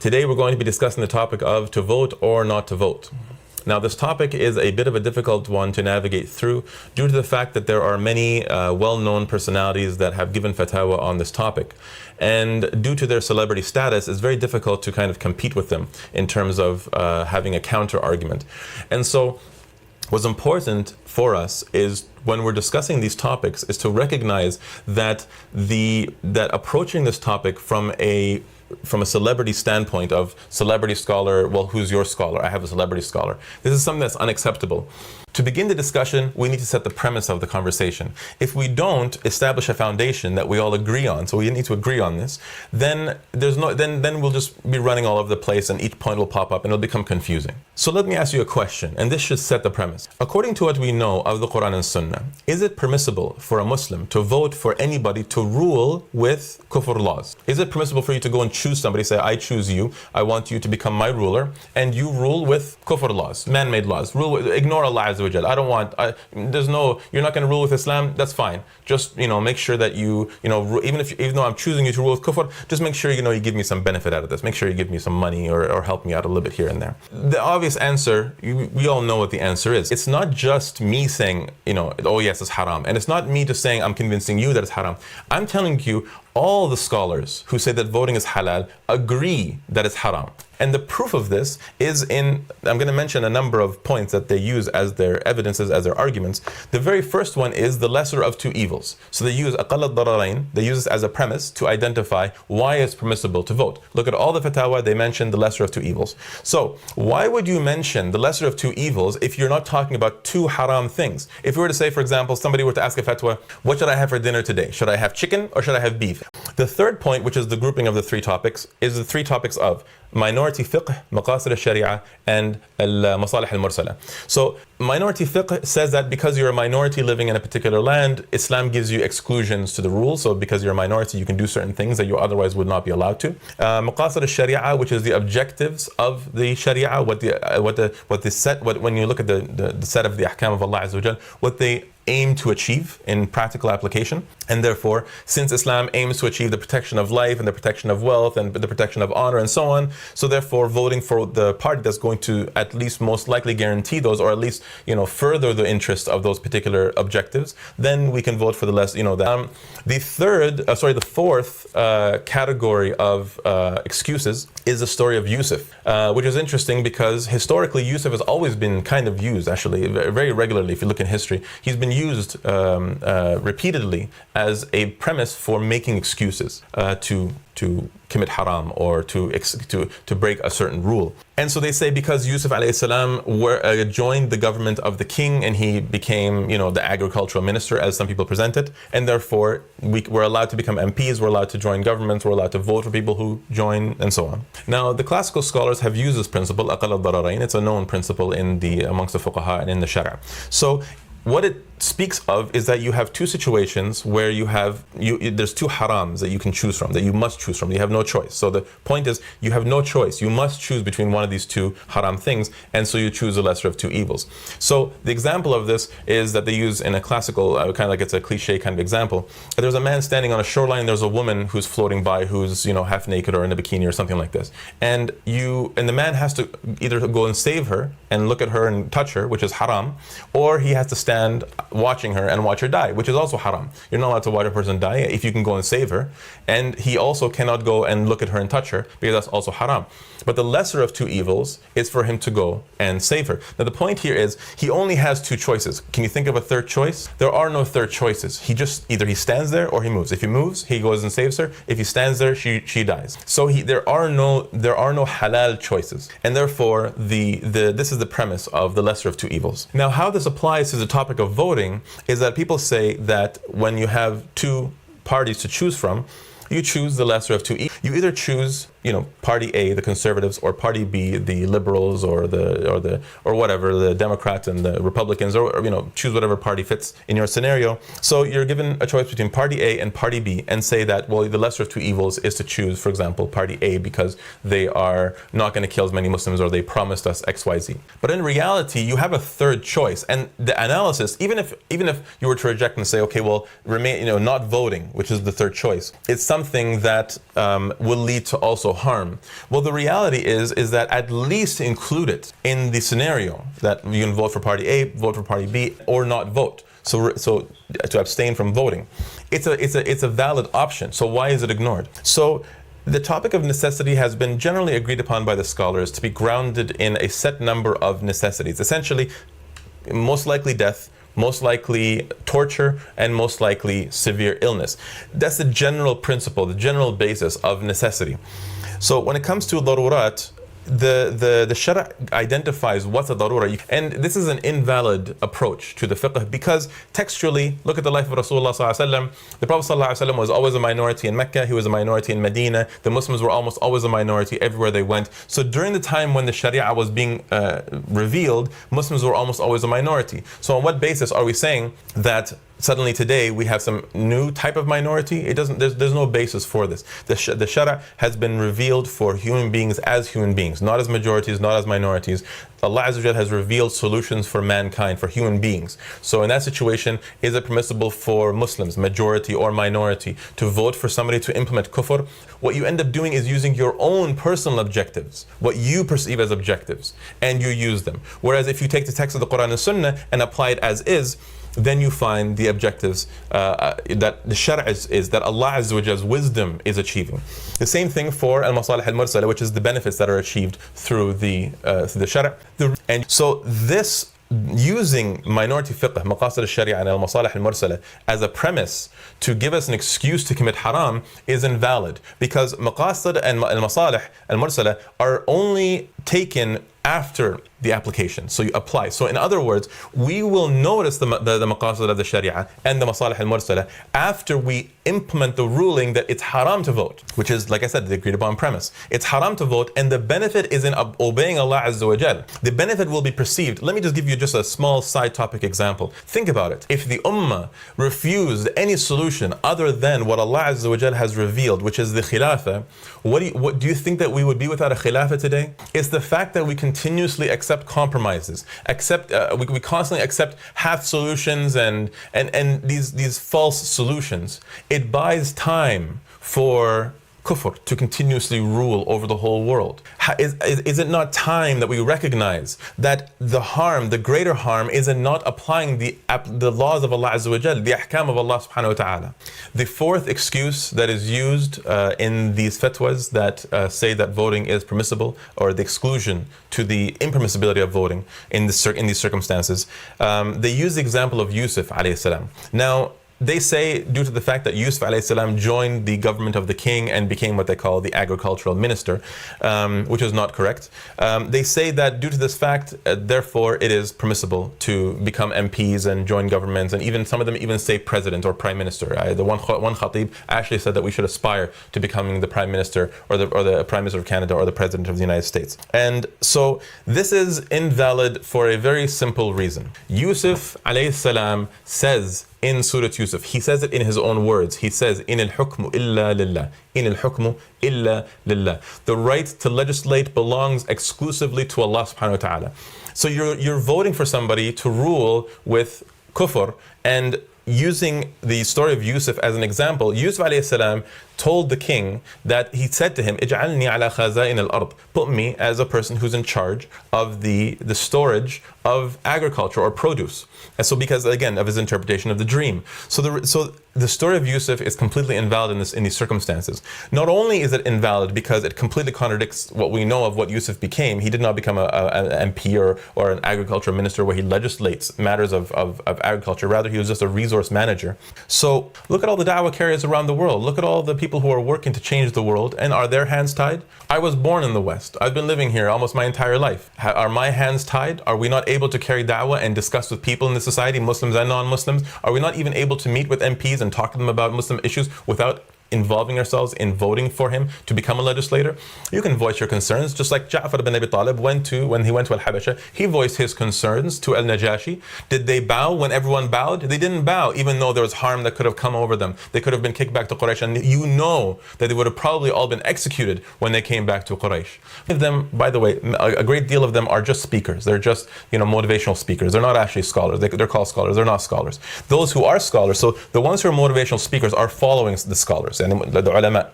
Today we're going to be discussing the topic of to vote or not to vote. Now this topic is a bit of a difficult one to navigate through due to the fact that there are many well-known personalities that have given fatwa on this topic. And due to their celebrity status, it's very difficult to kind of compete with them in terms of having a counter argument. And so what's important for us is when we're discussing these topics is to recognize that that approaching this topic from a celebrity standpoint of celebrity scholar, well, who's your scholar? I have a celebrity scholar. This is something that's unacceptable. To begin the discussion, we need to set the premise of the conversation. If we don't establish a foundation that we all agree on, so we need to agree on this, then then we'll just be running all over the place and each point will pop up and it'll become confusing. So let me ask you a question, and this should set the premise. According to what we know of the Quran and Sunnah, is it permissible for a Muslim to vote for anybody to rule with kufr laws? Is it permissible for you to go and choose somebody, say, I choose you, I want you to become my ruler, and you rule with kufr laws, man-made laws, ignore Allah Azza wa Jal. You're not going to rule with Islam, that's fine. Just, make sure that even though I'm choosing you to rule with kufr, just make sure, you give me some benefit out of this. Make sure you give me some money or help me out a little bit here and there. The obvious answer, we all know what the answer is. It's not just me saying, oh yes, it's haram. And it's not me just saying, I'm convincing you that it's haram. I'm telling you, all the scholars who say that voting is halal agree that it's haram. And the proof of this is I'm going to mention a number of points that they use as their evidences, as their arguments. The very first one is the lesser of two evils. So they use aqall ad-dararain, they use this as a premise to identify why it's permissible to vote. Look at all the fatwa, they mention the lesser of two evils. So why would you mention the lesser of two evils if you're not talking about two haram things? If we were to say, for example, somebody were to ask a fatwa, what should I have for dinner today? Should I have chicken or should I have beef? The third point, which is the grouping of the three topics, is the three topics of minority fiqh, maqasid al-sharia, and al-masalih al-mursala. So minority fiqh says that because you're a minority living in a particular land, Islam gives you exclusions to the rules. So because you're a minority, you can do certain things that you otherwise would not be allowed to. Maqasid al-sharia, which is the objectives of the sharia, when you look at the set of the ahkam of Allah Azza wa Jal, what they aim to achieve in practical application. And therefore, since Islam aims to achieve the protection of life and the protection of wealth and the protection of honor and so on, so therefore voting for the party that's going to at least most likely guarantee those, or at least further the interest of those particular objectives, then we can vote for the less. The fourth category of excuses is the story of Yusuf, which is interesting because historically Yusuf has always been kind of used, actually very regularly. If you look in history, he's been used repeatedly as a premise for making excuses to commit haram or to break a certain rule. And so they say because Yusuf alayhi salam joined the government of the king and he became the agricultural minister, as some people present it, and therefore we're allowed to become MPs, we're allowed to join governments, we're allowed to vote for people who join, and so on. Now the classical scholars have used this principle, aqall ad-dararain. It's a known principle amongst the fuqaha and in the sharia. So what it speaks of is that you have two situations where there's two harams that you can choose from, that you must choose from. You have no choice. So the point is, you have no choice. You must choose between one of these two haram things, and so you choose the lesser of two evils. So the example of this is that they use in a classical, kind of like it's a cliche kind of example. There's a man standing on a shoreline, there's a woman who's floating by who's half naked or in a bikini or something like this. And the man has to either go and save her and look at her and touch her, which is haram, or he has to stand watching her and watch her die, which is also haram. You're not allowed to watch a person die if you can go and save her. And he also cannot go and look at her and touch her because that's also haram. But the lesser of two evils is for him to go and save her. Now the point here is he only has two choices. Can you think of a third choice? There are no third choices. Either he stands there or he moves. If he moves, he goes and saves her. If he stands there, she dies. So there are no halal choices. And therefore this is the premise of the lesser of two evils. Now how this applies to the topic of voting is that people say that when you have two parties to choose from, you choose the lesser of two evils. You either choose party A, the conservatives, or party B, the liberals, or whatever, the Democrats and the Republicans, or choose whatever party fits in your scenario. So you're given a choice between party A and party B, and say that, well, the lesser of two evils is to choose, for example, party A because they are not going to kill as many Muslims, or they promised us XYZ. But in reality, you have a third choice, and the analysis, even if you were to reject and say, okay, well, remain, not voting, which is the third choice, it's something that will lead to also harm. Well, the reality is that at least include it in the scenario that you can vote for party A, vote for party B, or not vote. So to abstain from voting, it's a valid option. So why is it ignored? So the topic of necessity has been generally agreed upon by the scholars to be grounded in a set number of necessities. Essentially, most likely death, most likely torture, and most likely severe illness. That's the general principle, the general basis of necessity. So when it comes to darurat, the Shara identifies what's a darura, and this is an invalid approach to the fiqh because textually, look at the life of Rasulullah sallallahu alaihi wasallam. The Prophet sallallahu alaihi wasallam was always a minority in Mecca, he was a minority in Medina, the Muslims were almost always a minority everywhere they went. So during the time when the Sharia was being revealed, Muslims were almost always a minority. So on what basis are we saying that suddenly today we have some new type of minority? It doesn't. There's no basis for this. The Shara has been revealed for human beings as human beings, not as majorities, not as minorities. Allah Azza wa Jal has revealed solutions for mankind, for human beings. So in that situation, is it permissible for Muslims, majority or minority, to vote for somebody to implement kufr? What you end up doing is using your own personal objectives, what you perceive as objectives, and you use them. Whereas if you take the text of the Quran and Sunnah and apply it as is, then you find the objectives that the Shara is that Allah Azza wa Jal's wisdom is achieving. The same thing for al-masalih al-mursala, which is the benefits that are achieved through the Shara. And so this, using minority fiqh, maqasid al-sharia and al-masalih al-mursala as a premise to give us an excuse to commit haram is invalid, because maqasid and al-masalih al-mursala are only taken after the application. So you apply. So in other words, we will notice the maqasid of the sharia and the masalih al-mursala after we implement the ruling that it's haram to vote, which is, like I said, the agreed upon premise. It's haram to vote, and the benefit is in obeying Allah Azza wa Jal. The benefit will be perceived. Let me just give you just a small side topic example. Think about it. If the ummah refused any solution other than what Allah Azza wa Jal has revealed, which is the khilafah, what do you think that we would be without a khilafah today? It's the fact that we continuously accept compromises, we constantly accept half solutions and these false solutions. It buys time for kufr to continuously rule over the whole world. Is it not time that we recognize that the harm, the greater harm, is in not applying the laws of Allah Azza wa Jal, the ahkam of Allah subhanahu wa ta'ala? The fourth excuse that is used in these fatwas that say that voting is permissible, or the exclusion to the impermissibility of voting in these circumstances, they use the example of Yusuf alayhi salam. Now, they say, due to the fact that Yusuf alayhi salam joined the government of the king and became what they call the agricultural minister, which is not correct. They say that due to this fact, therefore it is permissible to become MPs and join governments, and even some of them even say president or prime minister. The one khatib actually said that we should aspire to becoming the prime minister or the prime minister of Canada or the president of the United States. And so this is invalid for a very simple reason. Yusuf alayhi salam says in Surah Yusuf, he says it in his own words. He says, "In al-hukmu illa lillah. In al-hukmu illa lillah." The right to legislate belongs exclusively to Allah subhanahu wa ta'ala. So you're voting for somebody to rule with kufr, and using the story of Yusuf as an example, Yusuf alayhi salam told the king that he said to him, "Ij'alni ala khaza'in al-ard." Put me as a person who's in charge of the storage of agriculture or produce. And so, because again of his interpretation of the dream. So the story of Yusuf is completely invalid in these circumstances. Not only is it invalid because it completely contradicts what we know of what Yusuf became. He did not become an MP or an agricultural minister where he legislates matters of agriculture. Rather, he was just a resource manager. So look at all the da'wah carriers around the world. Look at all the people who are working to change the world, and are their hands tied? I was born in the West. I've been living here almost my entire life. Are my hands tied? Are we not able to carry da'wah and discuss with people in the society, Muslims and non-Muslims? Are we not even able to meet with MPs and talk to them about Muslim issues without involving ourselves in voting for him to become a legislator? You can voice your concerns, just like Ja'far ibn Abi Talib when he went to Al-Habasha, he voiced his concerns to Al-Najashi. Did they bow when everyone bowed? They didn't bow, even though there was harm that could have come over them. They could have been kicked back to Quraysh, and you know that they would have probably all been executed when they came back to Quraysh. Of them, by the way, a great deal of them are just speakers. They're just, motivational speakers. They're not actually scholars. They're called scholars. They're not scholars. Those who are scholars, so the ones who are motivational speakers are following the scholars and the ulama.